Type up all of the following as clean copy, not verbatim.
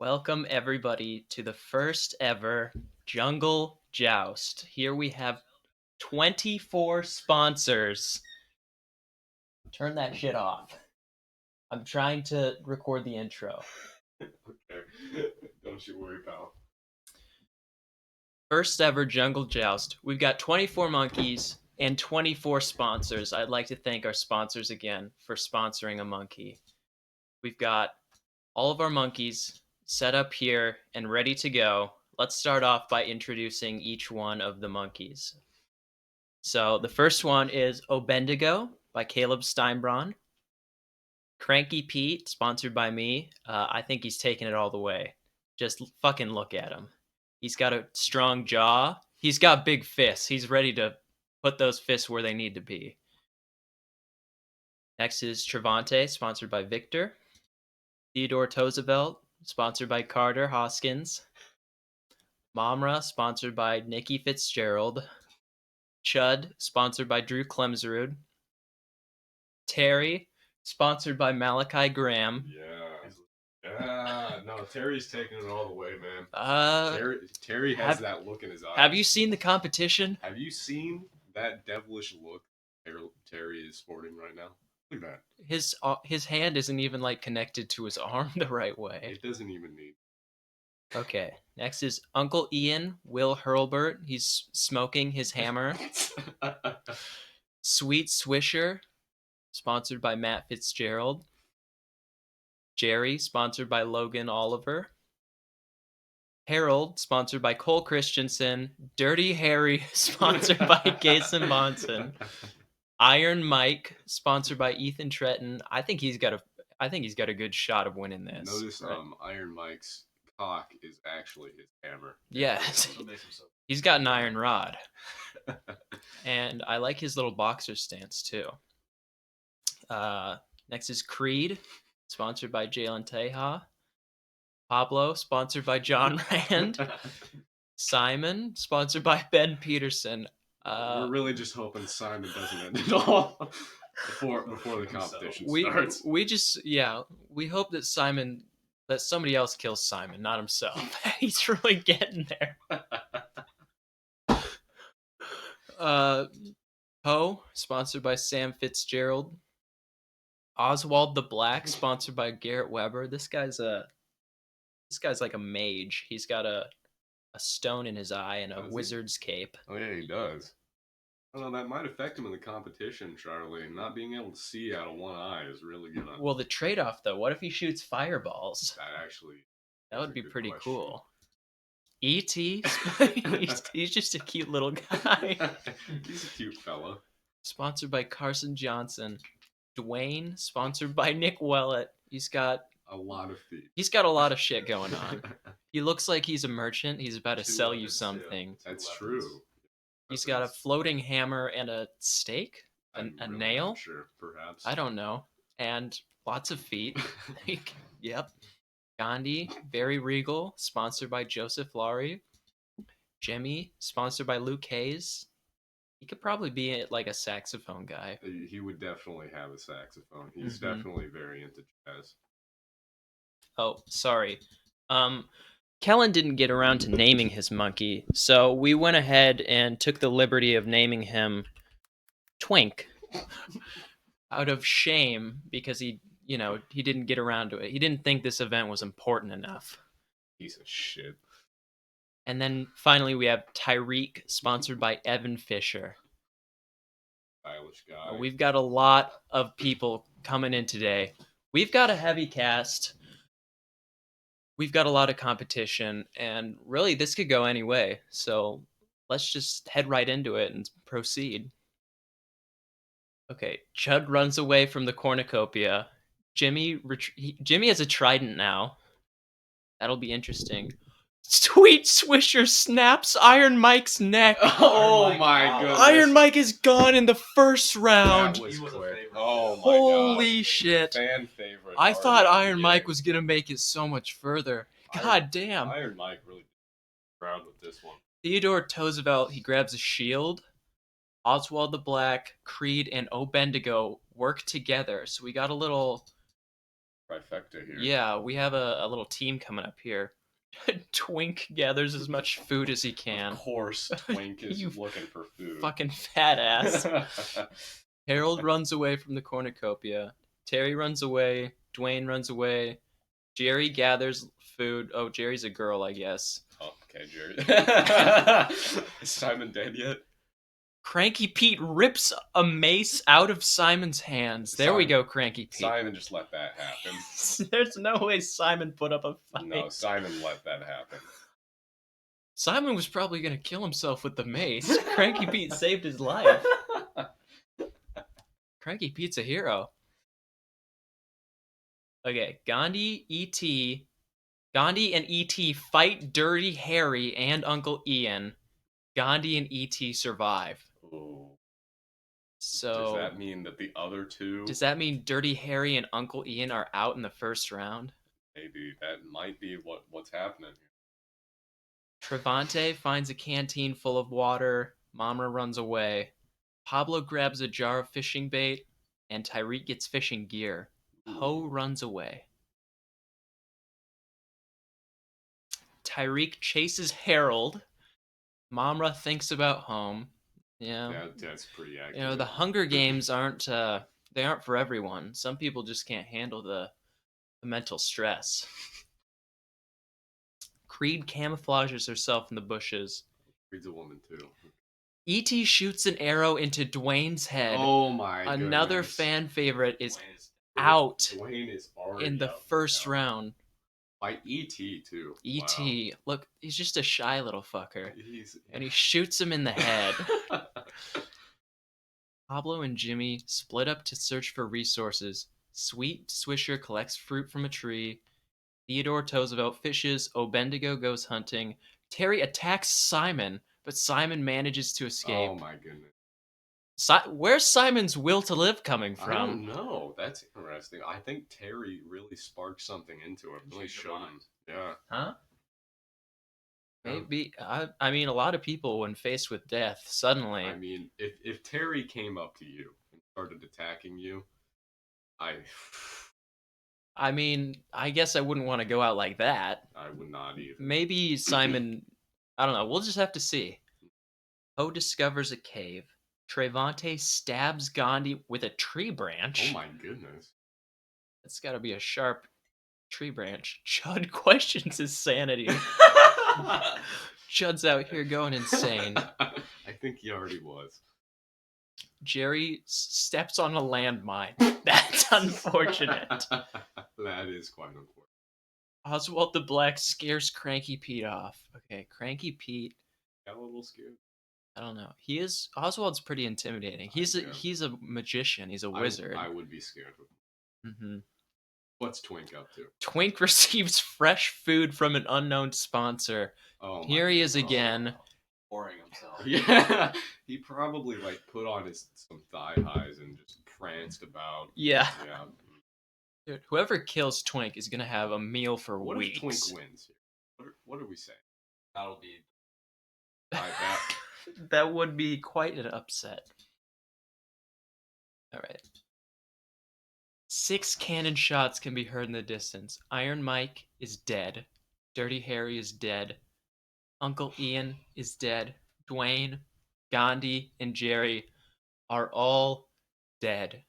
Welcome everybody to the first ever Jungle Joust. Here we have 24 sponsors. Turn that shit off. I'm trying to record the intro. Okay. Don't you worry, pal. First ever Jungle Joust. We've got 24 monkeys and 24 sponsors. I'd like to thank our sponsors again for sponsoring a monkey. We've got all of our monkeys set up here and ready to go. Let's start off by introducing each one of the monkeys. So the first one is Obendigo by Caleb Steinbron. Cranky Pete, sponsored by me. I think he's taking it all the way. Just fucking look at him. He's got a strong jaw. He's got big fists. He's ready to put those fists where they need to be. Next is Trevante, sponsored by Victor. Theodore Roosevelt, sponsored by Carter Hoskins. Mamra, sponsored by Nikki Fitzgerald. Chud, sponsored by Drew Clemsrud. Terry, sponsored by Malachi Graham. Yeah. No, Terry's taking it all the way, man. Terry has that look in his eyes. Have you seen the competition? Have you seen that devilish look Terry is sporting right now? Look at that. His hand isn't even like connected to his arm the right way. It doesn't even need. Okay, next is Uncle Ian, Will Hurlbert. He's smoking his hammer. Sweet Swisher, sponsored by Matt Fitzgerald. Jerry, sponsored by Logan Oliver. Harold, sponsored by Cole Christensen. Dirty Harry, sponsored by Jason Monson. Iron Mike, sponsored by Ethan Tretton. I think he's got a good shot of winning this. Notice Iron Mike's cock is actually his hammer. Yes. He's got an iron rod. And I like his little boxer stance too. Next is Creed, sponsored by Jalen Teja. Pablo, sponsored by John Rand. Simon, sponsored by Ben Peterson. We're really just hoping Simon doesn't end it all before the competition starts. We hope that somebody else kills Simon, not himself. He's really getting there. Poe, sponsored by Sam Fitzgerald. Oswald the Black, sponsored by Garrett Weber. This guy's like a mage. He's got a stone in his eye and a wizard's cape. Oh yeah, he does. I don't know, that might affect him in the competition, Charlie. Not being able to see out of one eye is really gonna. Well, the trade-off though, what if he shoots fireballs? That would be pretty cool. E.T. he's just a cute little guy. He's a cute fella. Sponsored by Carson Johnson. Dwayne, sponsored by Nick Wellett. He's got a lot of feet. He's got a lot of shit going on. He looks like he's a merchant. He's about to sell you something. That's true. He's got a floating hammer and a stake, a nail. Sure, perhaps. I don't know. And lots of feet. Yep. Gandhi, very regal, sponsored by Joseph Laurie. Jimmy, sponsored by Luke Hayes. He could probably be like a saxophone guy. He would definitely have a saxophone. He's definitely very into jazz. Oh, sorry. Kellen didn't get around to naming his monkey, so we went ahead and took the liberty of naming him Twink out of shame because he didn't get around to it. He didn't think this event was important enough. Piece of shit. And then finally we have Tyreek, sponsored by Evan Fisher. Stylish guy. We've got a lot of people coming in today. We've got a heavy cast. We've got a lot of competition, and really this could go any way. So let's just head right into it and proceed. Okay, Chud runs away from the cornucopia. Jimmy has a trident now. That'll be interesting. Sweet Swisher snaps Iron Mike's neck. Oh my goodness. Iron Mike is gone in the first round. That was quick. Oh my god. Holy shit. Fan favorite. I thought Iron Mike was going to make it so much further. God damn. Iron Mike really proud with this one. Theodore Roosevelt, he grabs a shield. Oswald the Black, Creed, and Obendigo work together. So we got a little trifecta here. Yeah, we have a little team coming up here. Twink gathers as much food as he can. Of course, Twink is You looking for food. Fucking fat ass. Harold runs away from the cornucopia. Terry runs away. Dwayne runs away. Jerry gathers food. Oh, Jerry's a girl, I guess. Oh, okay, Jerry. Is Simon dead yet? Cranky Pete rips a mace out of Simon's hands. There we go, Cranky Pete. Simon just let that happen. There's no way Simon put up a fight. No, Simon let that happen. Simon was probably going to kill himself with the mace. Cranky Pete saved his life. Cranky Pete's a hero. Okay, Gandhi and E.T. fight Dirty Harry and Uncle Ian. Gandhi and E.T. survive. Ooh. So does that mean that the other two? Does that mean Dirty Harry and Uncle Ian are out in the first round? Maybe that might be what's happening here. Trevante finds a canteen full of water. Mama runs away. Pablo grabs a jar of fishing bait, and Tyreek gets fishing gear. Poe runs away. Tyreek chases Harold. Mamra thinks about home. Yeah, that's pretty accurate. You know, the Hunger Games aren't for everyone. Some people just can't handle the mental stress. Creed camouflages herself in the bushes. Creed's a woman too. E.T. shoots an arrow into Dwayne's head. Oh my Another goodness. fan favorite is out Dwayne is already in the first round. By E.T. too. E.T. Wow. Look, he's just a shy little fucker. And he Yeah. shoots him in the head. Pablo and Jimmy split up to search for resources. Sweet Swisher collects fruit from a tree. Theodore tows about fishes. Obendigo goes hunting. Terry attacks Simon, but Simon manages to escape. Oh my goodness. Where's Simon's will to live coming from? I don't know. That's interesting. I think Terry really sparked something into him. Really showed him. Yeah. Huh? Maybe. I mean, a lot of people, when faced with death, suddenly. I mean, if Terry came up to you and started attacking you, I mean, I guess I wouldn't want to go out like that. I would not either. Maybe Simon. I don't know. We'll just have to see. Poe discovers a cave. Trevante stabs Gandhi with a tree branch. Oh my goodness. That's got to be a sharp tree branch. Chud questions his sanity. Chud's out here going insane. I think he already was. Jerry steps on a landmine. That's unfortunate. That is quite unfortunate. Oswald the Black scares Cranky Pete off. Okay, Cranky Pete. Got a little scared. I don't know. Oswald's pretty intimidating. He's a magician. He's a wizard. I would be scared of him. Mm-hmm. What's Twink up to? Twink receives fresh food from an unknown sponsor. Oh, here he is again. Pouring himself. Yeah, he probably put on some thigh highs and just pranced about. Yeah. Yeah. Dude, whoever kills Twink is gonna have a meal for weeks. What if Twink wins? What are we saying? That'll be. That would be quite an upset. All right. 6 cannon shots can be heard in the distance. Iron Mike is dead. Dirty Harry is dead. Uncle Ian is dead. Dwayne, Gandhi, and Jerry are all dead.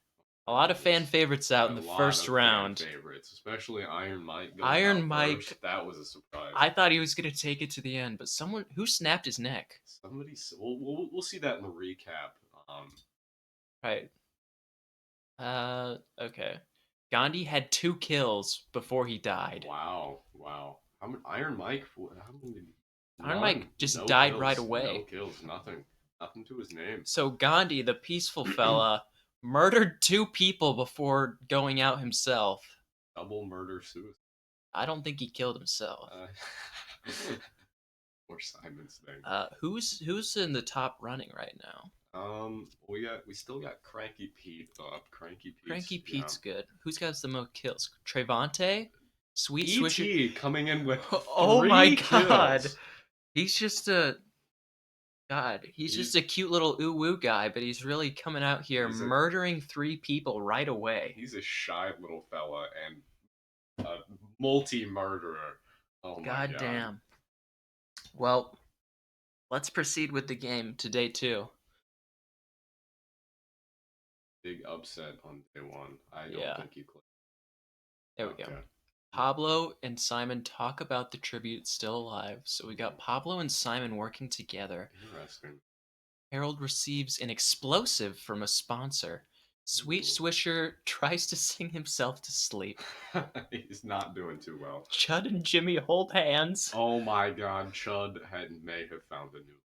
A lot of fan favorites out in the first round. Favorites, especially Iron Mike. Iron Mike. First. That was a surprise. I thought he was gonna take it to the end, but who snapped his neck. We'll see that in the recap. Right. Okay. Gandhi had 2 kills before he died. Wow. How many Iron Mike? Iron Mike just died kills, right away. No kills. Nothing to his name. So Gandhi, the peaceful fella, murdered 2 people before going out himself. Double murder suicide. I don't think he killed himself. Or Simon's thing. Who's in the top running right now? We still got Cranky Pete up. Cranky Pete's good. Who's got the most kills? Trevante? Sweet E.T. Swisher coming in with oh my god. kills. He's just a cute little ooh-woo guy, but he's really coming out here murdering 3 people right away. He's a shy little fella, and a multi-murderer. Oh my God god. damn. Well, let's proceed with the game to day 2. Big upset on day 1. I don't Yeah. think you clicked. There we go. Okay. Pablo and Simon talk about the tribute still alive. So we got Pablo and Simon working together. Interesting. Harold receives an explosive from a sponsor. Sweet Ooh. Swisher tries to sing himself to sleep. He's not doing too well. Chud and Jimmy hold hands. Oh my god, Chud may have found a new.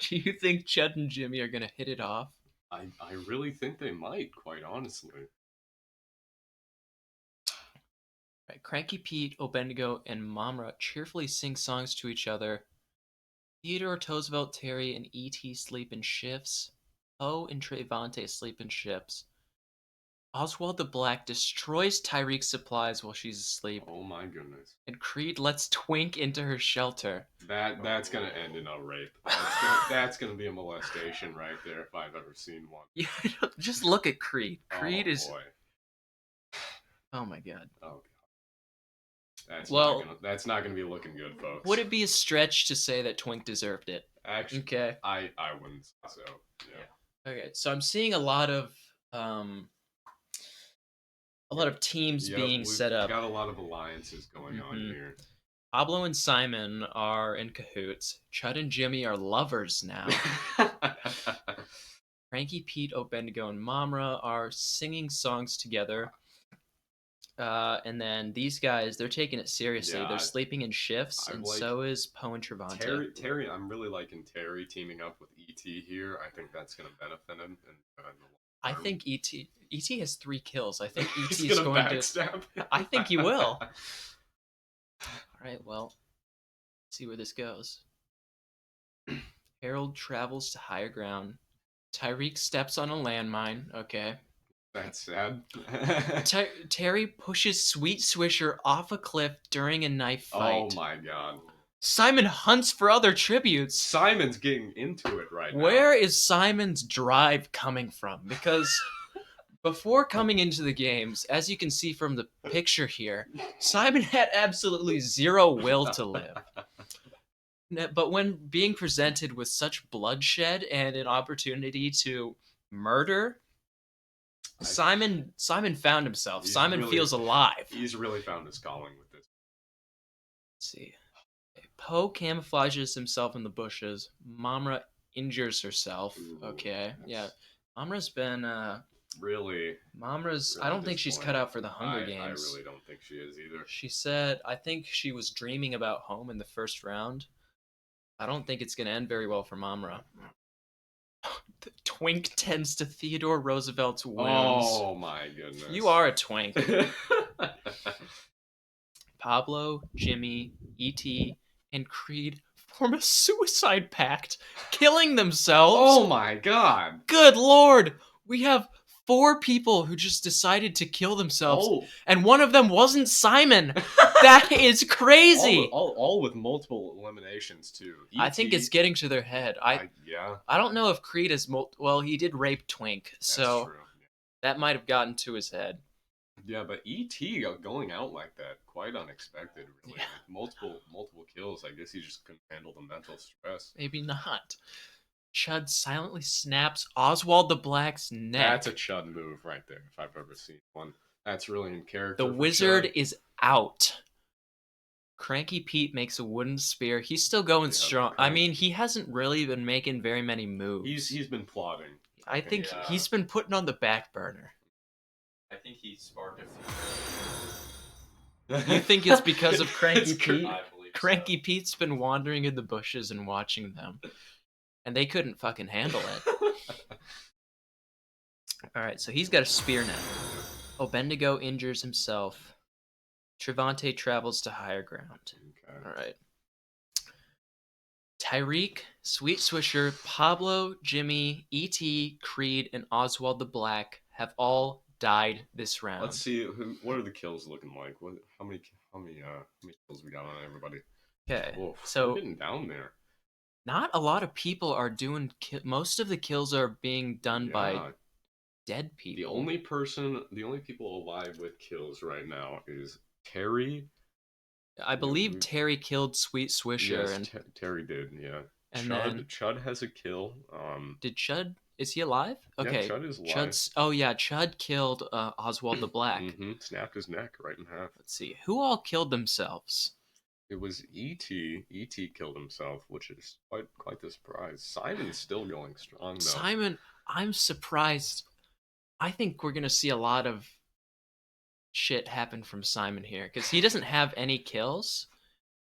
Do you think Chud and Jimmy are gonna hit it off? I really think they might, quite honestly. Right, Cranky Pete, Obendigo, and Mamra cheerfully sing songs to each other. Theodore, Roosevelt, Terry, and E.T. sleep in shifts. Poe and Trevante sleep in ships. Oswald the Black destroys Tyreek's supplies while she's asleep. Oh my goodness. And Creed lets Twink into her shelter. That's gonna end in a rape. That's gonna be a molestation right there if I've ever seen one. Yeah, just look at Creed. Creed is. Boy. Oh my god. Oh god. Well, that's not gonna be looking good, folks. Would it be a stretch to say that Twink deserved it? Actually, Okay. I wouldn't say so. Yeah. Okay, so I'm seeing a lot of teams being set up. We've got a lot of alliances going on here. Pablo and Simon are in cahoots. Chud and Jimmy are lovers now. Cranky Pete, Obendigo, and Mamra are singing songs together. And then these guys, they're taking it seriously. Yeah, they're sleeping in shifts, and so is Poe and Trevante. Terry, I'm really liking Terry teaming up with E.T. here. I think that's going to benefit him. I think E.T. has 3 kills. I think E.T. He's is going to backstab. I think he will. All right, well, let's see where this goes. Harold travels to higher ground. Tyreek steps on a landmine. Okay. That's sad. Terry pushes Sweet Swisher off a cliff during a knife fight. Oh my god. Simon hunts for other tributes. Simon's getting into it right now. Where is Simon's drive coming from? Because before coming into the games, as you can see from the picture here, Simon had absolutely zero will to live. But when being presented with such bloodshed and an opportunity to murder, Simon found himself. Simon feels alive. He's really found his calling with this. Let's see. Poe camouflages himself in the bushes. Mamra injures herself. Ooh, okay. Yeah. Mamra's been really. Mamra's I don't think she's cut out for the Hunger Games. I really don't think she is either. She said I think she was dreaming about home in the first round. I don't think it's going to end very well for Mamra. Twink tends to Theodore Roosevelt's wounds. Oh my goodness. You are a twink. Pablo, Jimmy, E.T., and Creed form a suicide pact, killing themselves. Oh my god. Good lord. We have 4 people who just decided to kill themselves, and one of them wasn't Simon. That is crazy. All with multiple eliminations too. I think it's getting to their head. I don't know if Creed is well, he did rape Twink, so true. that might have gotten to his head. Yeah, but E.T. going out like that, quite unexpected, really. Yeah. Multiple kills. I guess he just couldn't handle the mental stress. Maybe not. Chud silently snaps Oswald the Black's neck. That's a Chud move right there, if I've ever seen one. That's really in character. The wizard is out. Cranky Pete makes a wooden spear. He's still going strong. I mean, he hasn't really been making very many moves. He's been plotting. I think he's been putting on the back burner. I think he sparked a few. You think it's because of Cranky Pete? I believe Cranky Pete's been wandering in the bushes and watching them. And they couldn't fucking handle it. Alright, so he's got a spear now. Obendigo injures himself. Trevante travels to higher ground. Okay. Alright. Tyreek, Sweet Swisher, Pablo, Jimmy, E.T., Creed, and Oswald the Black have all died this round. Let's see what are the kills looking like. How many kills we got on everybody? Okay, Whoa, so we're getting down there. Not a lot of people are doing. Most of the kills are being done by dead people. The only people alive with kills right now is Terry. I believe Terry killed Sweet Swisher, Yes, and Terry did. Yeah. and then Chud has a kill. did Chud? Is he alive? Yeah, Okay, Chud is alive. Chud's. Oh yeah, Chud killed Oswald the Black. Snapped his neck right in half. Let's see, who all killed themselves? It was E.T. E.T. killed himself, which is quite the surprise. Simon's still going strong though. Simon, I'm surprised. I think we're gonna see a lot of shit happen from Simon here because he doesn't have any kills,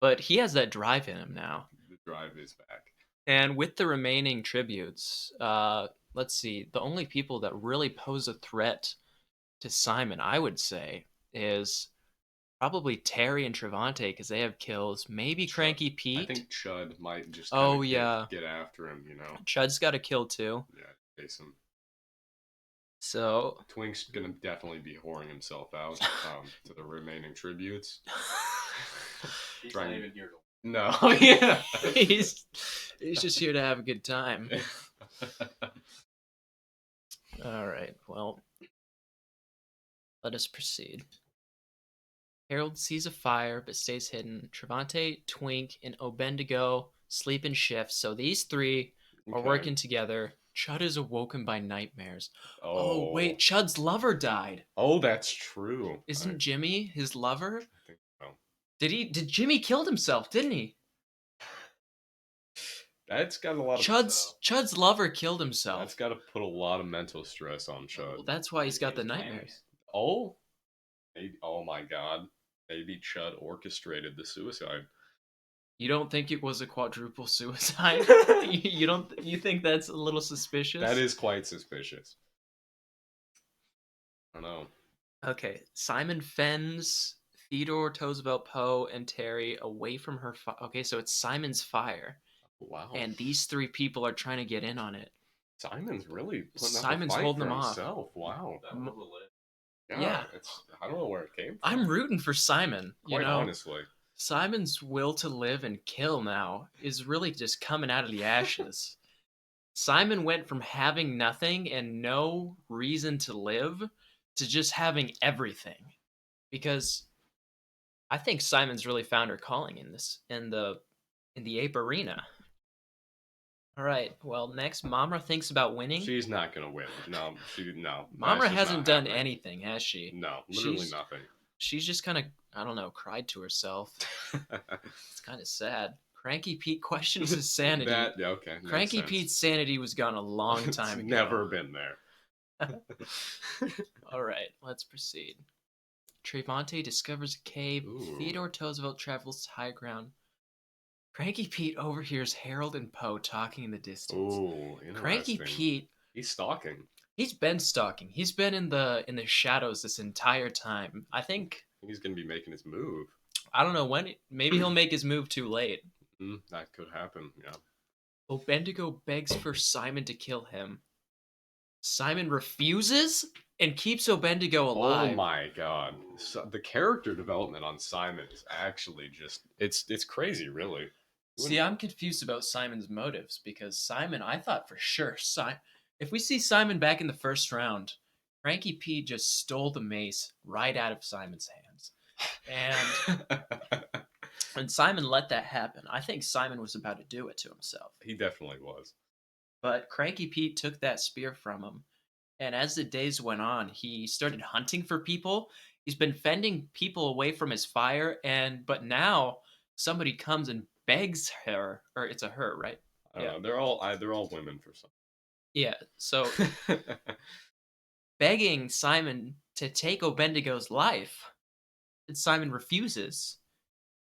but he has that drive in him now. The drive is back. And with the remaining tributes, let's see, the only people that really pose a threat to Simon, I would say, is probably Terry and Trevante because they have kills. Maybe Cranky Pete. I think Chud might just yeah, get after him, Chud's got a kill too. Yeah, face him. So Twink's gonna definitely be whoring himself out to the remaining tributes. He's not even here to. No, yeah. he's just here to have a good time. All right, well, let us proceed. Harold sees a fire but stays hidden. Trevante, Twink, and Obendigo sleep in shifts, so these three are working together. Chud is awoken by nightmares. Oh, wait, Chud's lover died. Oh, that's true. Isn't Jimmy his lover? I think so. Did Jimmy killed himself, didn't he? That's got a lot of Chud's lover killed himself. That's got to put a lot of mental stress on Chud. Well, that's why he's got the nightmares. Oh, maybe, oh my God! Maybe Chud orchestrated the suicide. You don't think it was a quadruple suicide? You think that's a little suspicious? That is quite suspicious. I don't know. Okay, Simon fends Theodore, Roosevelt, Poe, and Terry away from her. Okay, so it's Simon's fire. Wow. And these three people are trying to get in on it. Simon's really putting Simon's up a fight holding for them off. himself. Wow. Yeah. I don't know where it came from. I'm rooting for Simon. Quite honestly. Simon's will to live and kill now is really just coming out of the ashes. Simon went from having nothing and no reason to live to just having everything. Because I think Simon's really found her calling in the Ape Arena. All right. Well, next, Mamra thinks about winning. She's not gonna win. No. Mamra hasn't done anything, has she? No, literally nothing. She's just kind of, I don't know, cried to herself. It's kind of sad. Cranky Pete questions his sanity. Okay. Cranky Pete's sanity was gone a long time ago. Never been there. All right, let's proceed. Trevante discovers a cave. Ooh. Theodore Roosevelt travels to high ground. Cranky Pete overhears Harold and Poe talking in the distance. Ooh, interesting. Cranky Pete. He's stalking. He's been stalking. He's been in the shadows this entire time. I think he's gonna be making his move. I don't know when. Maybe he'll make his move too late. That could happen. Yeah. Obendigo begs for Simon to kill him. Simon refuses and keeps Obendigo alive. Oh my God! So, the character development on Simon is actually just—it's crazy, really. See, I'm confused about Simon's motives because Simon, I thought for sure, if we see Simon back in the first round, Cranky Pete just stole the mace right out of Simon's hands. And Simon let that happen. I think Simon was about to do it to himself. He definitely was. But Cranky Pete took that spear from him. And as the days went on, he started hunting for people. He's been fending people away from his fire. But now somebody comes and begs her, or it's a her, right? I don't know. They're all women for some. Yeah. So begging Simon to take Obendigo's life, and Simon refuses.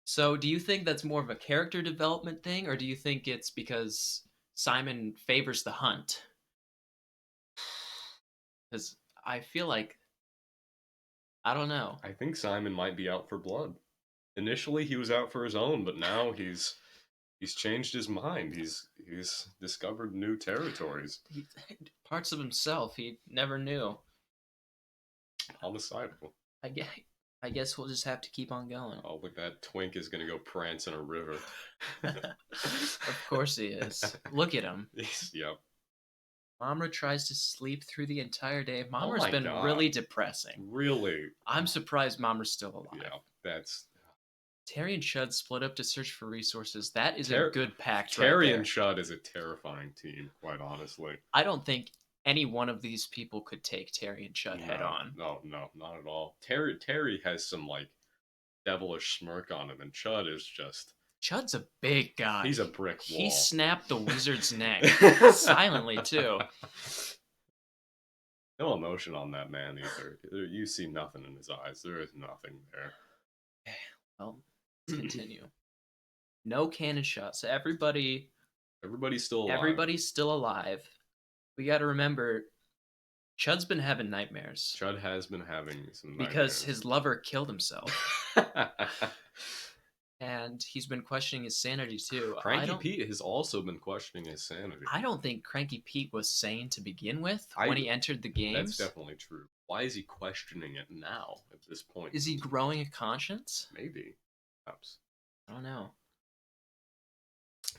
So do you think that's more of a character development thing, or do you think it's because Simon favors the hunt? Because I feel like, I don't know. I think Simon might be out for blood. Initially, he was out for his own, but now he's changed his mind. He's discovered new territories. Parts of himself he never knew. Homicidal. I guess we'll just have to keep on going. Oh, look, that Twink is gonna go prance in a river. Of course he is. Look at him. Yep. Mamra tries to sleep through the entire day. Mamra's my been God. really depressing. Really? I'm surprised Mamra's still alive. Yeah, that's Terry and Chud split up to search for resources. That is Ter- a good pact Terry right there. and Chud is a terrifying team, quite honestly. I don't think any one of these people could take Terry and Chud head on. No, not at all. Terry has some like devilish smirk on him, and Chud is just Chud's a big guy. he's a brick wall. He snapped the wizard's neck silently too. No emotion on that man either. You see nothing in his eyes. There is nothing there. Well, let's continue. No cannon shots. So everybody's still alive. Everybody's still alive. We got to remember, Chud's been having nightmares. Chud has been having some nightmares. Because his lover killed himself. And he's been questioning his sanity too. Cranky Pete has also been questioning his sanity. I don't think Cranky Pete was sane to begin with when he entered the games. That's definitely true. Why is he questioning it now at this point? Is he growing a conscience? Maybe. Perhaps. I don't know.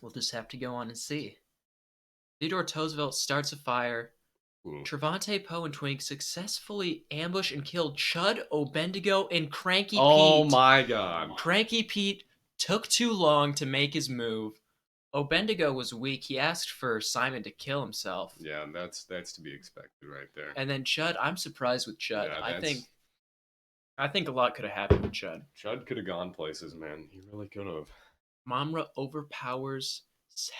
We'll just have to go on and see. Theodore Roosevelt starts a fire. Ooh. Trevante, Poe, and Twink successfully ambush and kill Chud, Obendigo, and Cranky Pete. Oh my God. Cranky Pete took too long to make his move. Obendigo was weak. He asked for Simon to kill himself. Yeah, that's to be expected right there. And then Chud, I'm surprised with Chud. Yeah, I think a lot could have happened with Chud. Chud could have gone places, man. He really could have. Mamra overpowers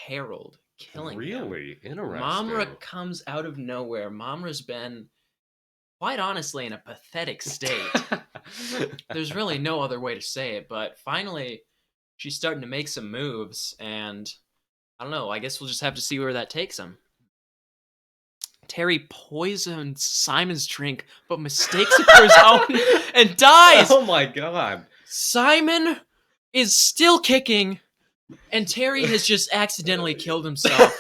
Harold, killing him. Really? Interesting. Mamra comes out of nowhere. Mamra's been, quite honestly, in a pathetic state. There's really no other way to say it, but finally, she's starting to make some moves, and I don't know, I guess we'll just have to see where that takes him. Terry poisons Simon's drink, but mistakes it for his own and dies! Oh my God. Simon is still kicking, and Terry has just accidentally killed himself.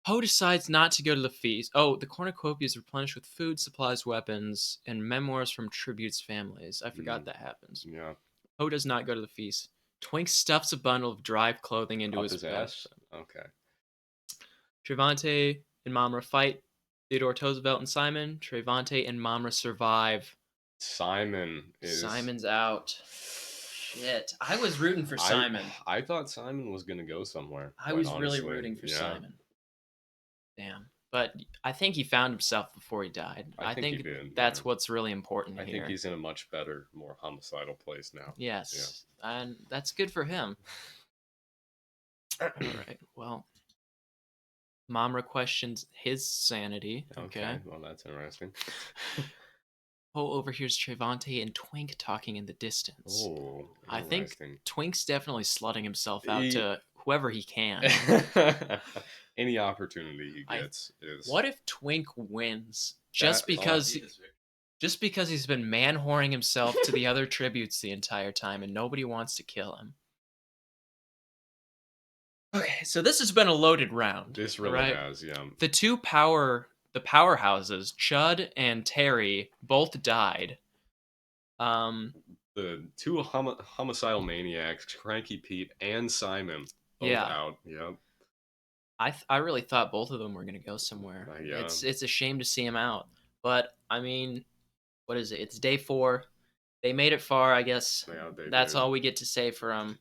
Poe decides not to go to the feast. Oh, the cornucopia is replenished with food, supplies, weapons, and memoirs from tributes' families. I forgot that happens. Yeah. Poe does not go to the feast. Twink stuffs a bundle of dry clothing into Up his ass? bag. Okay. Trevante and Mamra fight. Theodore Roosevelt and Simon. Trevante and Mamra survive. Simon's out. Shit. I was rooting for Simon. I thought Simon was going to go somewhere. I was really rooting for Simon. Damn. But I think he found himself before he died. I think he did, that's what's really important here. I think he's in a much better, more homicidal place now. Yes. Yeah. And that's good for him. All right. Well, Mamra questions his sanity. Okay. Well, that's interesting. Poe overhears Trevante and Twink talking in the distance. Oh, I think Twink's definitely slutting himself out to whoever he can. Any opportunity he gets is. What if Twink wins just because he's been man-whoring himself to the other tributes the entire time and nobody wants to kill him? Okay, so this has been a loaded round. This really has, yeah. The powerhouses, Chud and Terry, both died. The two homicidal maniacs, Cranky Pete and Simon, both out. Yep. I really thought both of them were going to go somewhere. Yeah. It's a shame to see them out. But, I mean, what is it? It's day 4. They made it far, I guess. Yeah, that's all we get to say for them.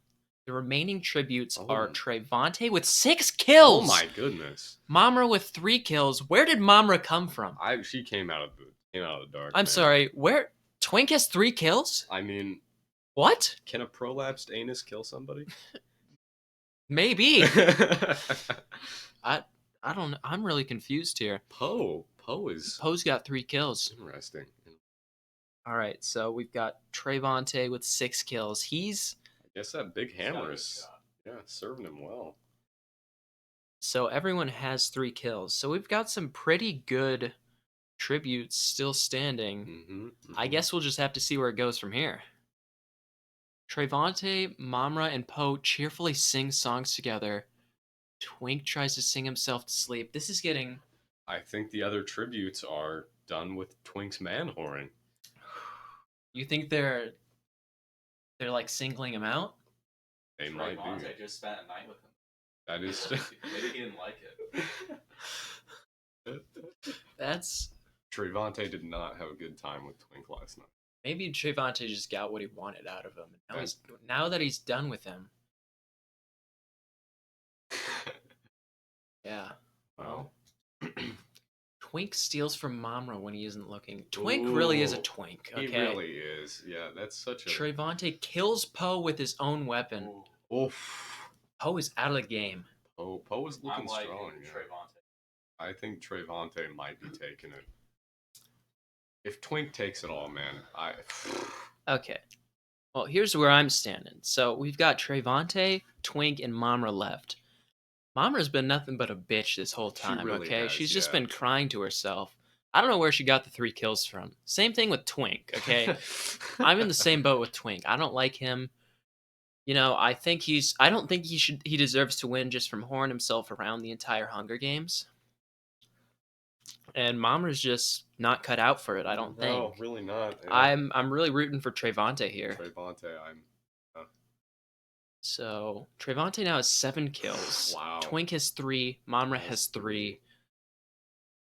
The remaining tributes are Trevante with 6 kills. Oh my goodness. Mamra with 3 kills. Where did Mamra come from? She came out of the dark. I'm sorry. Where Twink has 3 kills? I mean, what? Can a prolapsed anus kill somebody? Maybe. I don't know. I'm really confused here. Poe's got 3 kills. Interesting. All right, so we've got Trevante with 6 kills. I guess that big hammer is serving him well. So everyone has 3 kills. So we've got some pretty good tributes still standing. I guess we'll just have to see where it goes from here. Trevante, Mamra, and Poe cheerfully sing songs together. Twink tries to sing himself to sleep. This is getting... I think the other tributes are done with Twink's man-whoring. You think they're like singling him out? They might be. I just spent a night with him. That is. Maybe he didn't like it. That's Trevante did not have a good time with Twink last night. maybe Trevante just got what he wanted out of him. Now that he's done with him. Yeah. Well, Twink steals from Mamra when he isn't looking. Twink really is a Ooh, twink. he Okay. really is. Yeah, that's such a. Trevante kills Poe with his own weapon. Ooh. Oof. Poe is out of the game. Poe is looking I'm liking strong. Yeah. Trevante. I think Trevante might be taking it. If Twink takes it all, man, Okay. Well, here's where I'm standing. So we've got Trevante, Twink, and Mamra left. Mamra's been nothing but a bitch this whole She time, really okay? has, She's just yeah. been crying to herself. I don't know where she got the 3 kills from. Same thing with Twink, okay? I'm in the same boat with Twink. I don't like him. You know, I don't think he deserves to win just from whoring himself around the entire Hunger Games. And Mamra's just not cut out for it, I don't think. No, really not. Yeah. I'm really rooting for Trevante here. Trevante, So Trevante now has 7 kills. Wow. Twink has 3. Mamra has 3.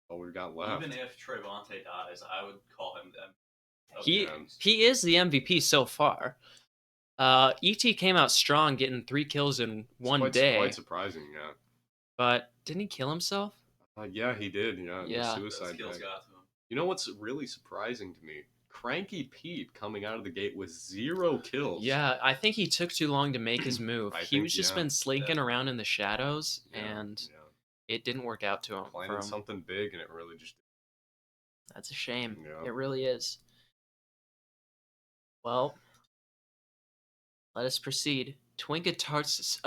All we've got left. Even if Trevante dies, I would call him them. He is the MVP so far. ET came out strong, getting 3 kills in one day. Quite surprising, yeah. But didn't he kill himself? Yeah, he did. Yeah, Yeah. The suicide kills deck. got to him. You know what's really surprising to me? Cranky Pete coming out of the gate with 0 kills. Yeah, I think he took too long to make his move. I He think, was just yeah. been slinking around in the shadows, Yeah, and yeah. it didn't work out to him. Planning something big, and it really just. That's a shame. Yeah. It really is. Well, let us proceed. Twink attempts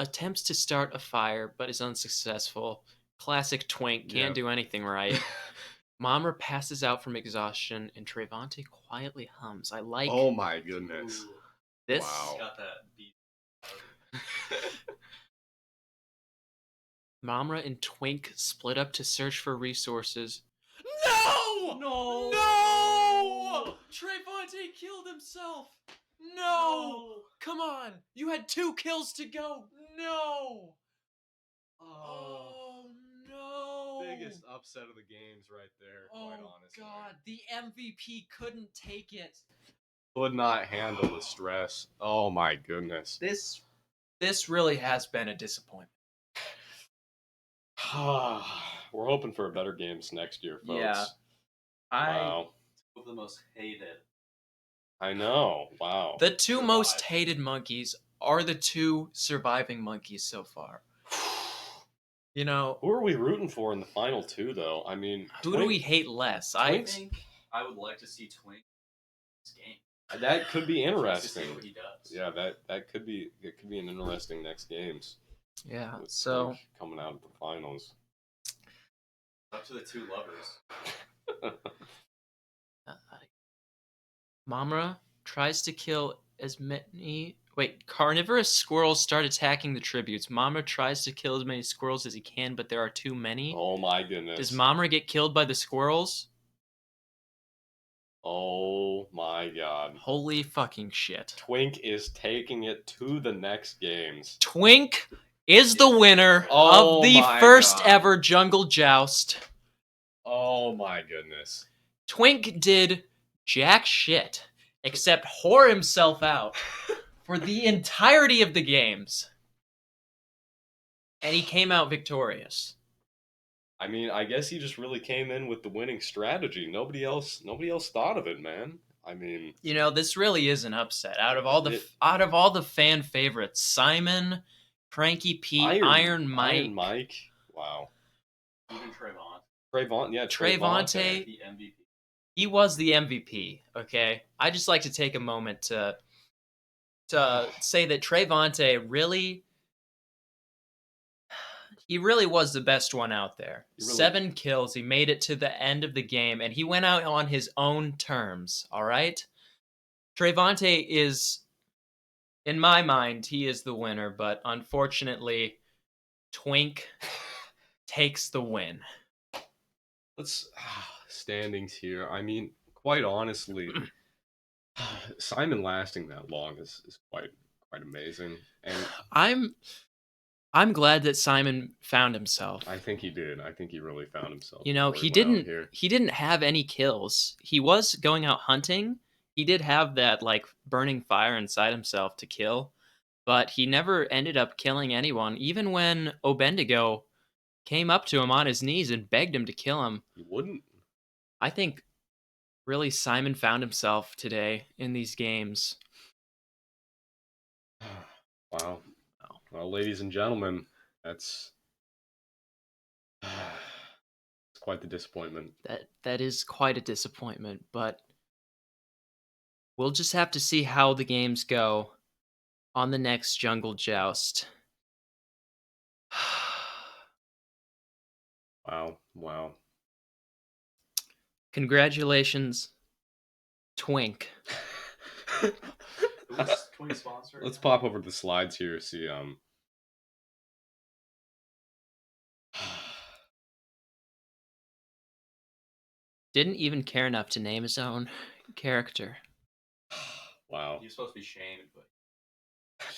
to start a fire, but is unsuccessful. Classic Twink, can't Yeah. do anything right. Mamra passes out from exhaustion, and Trevante quietly hums. I like Oh my goodness! Ooh, this. Wow. got that beat. Mamra and Twink split up to search for resources. No! No! Trevante killed himself! No! Come on! You had 2 kills to go! No! Oh no! Biggest upset of the games right there, quite honestly. God, the MVP couldn't take it. Could not handle the stress. Oh my goodness. This really has been a disappointment. We're hoping for better games next year, folks. Yeah. Wow. Two of the most hated. I know. Wow. The 2 most hated monkeys are the 2 surviving monkeys so far. You know, Who are we rooting for in the final 2, though? I mean, who do we hate less? I think I would like to see Twink in this game. That could be Just to interesting. see what he does. Yeah, that could be. It could be an interesting next games. Yeah. With So Twink coming out of the finals. Up to the 2 lovers. Mamra tries to kill as many. Wait, carnivorous squirrels start attacking the tributes. Mamra tries to kill as many squirrels as he can, but there are too many. Oh my goodness. Does Mamra get killed by the squirrels? Oh my god. Holy fucking shit. Twink is taking it to the next games. Twink is the winner Oh of the my first God. ever Jungle Joust. Oh my goodness. Twink did jack shit except whore himself out for the entirety of the games. And he came out victorious. I mean, I guess he just really came in with the winning strategy. Nobody else thought of it, man. I mean, You know, this really is an upset. Out of all the fan favorites, Simon, Cranky Pete, Iron Mike. Wow. Even Trevon. Trevante, The MVP. he was the MVP, okay? I just like to take a moment to say that Trevante really was the best one out there. He really- 7 kills. He made it to the end of the game, and he went out on his own terms, all right? Trevante is, in my mind, he is the winner, but unfortunately, Twink takes the win. Let's standings here. I mean, quite honestly, Simon lasting that long is quite amazing. And I'm I'm glad that Simon found himself. I think he did. I think he really found himself. You know, before he went out didn't here. he didn't have any kills. He was going out hunting. He did have that like burning fire inside himself to kill, but he never ended up killing anyone. Even when Obendigo came up to him on his knees and begged him to kill him. He wouldn't. I think really Simon found himself today in these games. Wow. Wow. Well, ladies and gentlemen, that's it's quite the disappointment. That is quite a disappointment, but we'll just have to see how the games go on the next Jungle Joust. Wow. Wow. Congratulations, Twink. Who's Twink sponsor? Let's pop over the slides here. See, Didn't even care enough to name his own character. wow. You're supposed to be shamed, but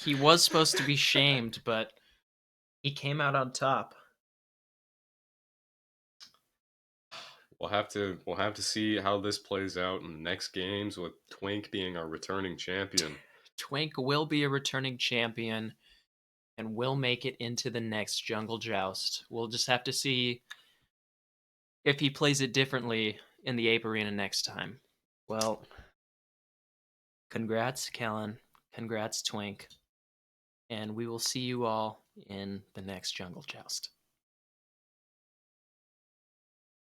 He was supposed to be shamed, but he came out on top. We'll have to see how this plays out in the next games with Twink being our returning champion. Twink will be a returning champion and will make it into the next Jungle Joust. We'll just have to see if he plays it differently in the Ape Arena next time. Well, congrats, Kellen. Congrats, Twink. And we will see you all in the next Jungle Joust.